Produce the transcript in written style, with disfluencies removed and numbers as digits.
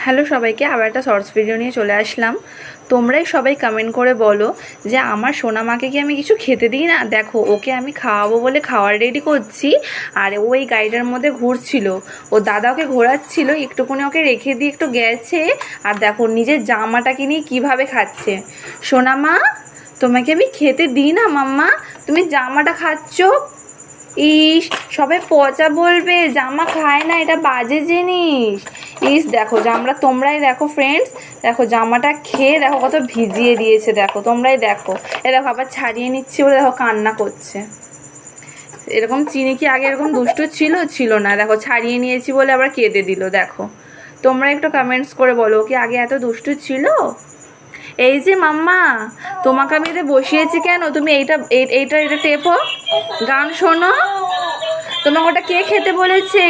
Hello সবাইকে, আবার একটা শর্টস ভিডিও নিয়ে চলে আসলাম। তোমরাই সবাই কমেন্ট করে বলো যে আমার সোনামাকে কি আমি কিছু খেতে দিই না। দেখো, ওকে আমি খাওয়াবো বলে খাওয়ার রেডি করছি, আর ওই গাড়িটার মধ্যে ঘুরছিল। ও দাদা ওকে ঘোরাচ্ছিল, একটুখানি ওকে রেখে দিয়ে একটু গেছে। আর দেখো নিজের জামাটাকে নিয়ে কীভাবে খাচ্ছে। সোনামা, তোমাকে আমি খেতে দিই না মাম্মা, তুমি জামাটা খাচ্ছ। ইস, সবাই পচা বলবে, জামা খায় না, এটা বাজে জিনিস। ইস দেখো জামা, তোমরাই দেখো ফ্রেন্ডস, দেখো জামাটা খেয়ে দেখো কত ভিজিয়ে দিয়েছে। দেখো তোমরাই দেখো, এ দেখো আবার ছাড়িয়ে নিচ্ছে বলে দেখো কান্না করছে। এরকম চিনি কি আগে এরকম দুষ্টু ছিল না। দেখো ছাড়িয়ে নিয়েছি বলে আবার কেঁদে দিল। দেখো তোমরা একটু কমেন্টস করে বলো, কি আগে এত দুষ্টু ছিল? এই যে মাম্মা, তোমাকে আমি এটা বসিয়েছি কেন, তুমি এইটা এটা টেপো, গান শোনো। তোমাকে ওটা কে খেতে বলেছে?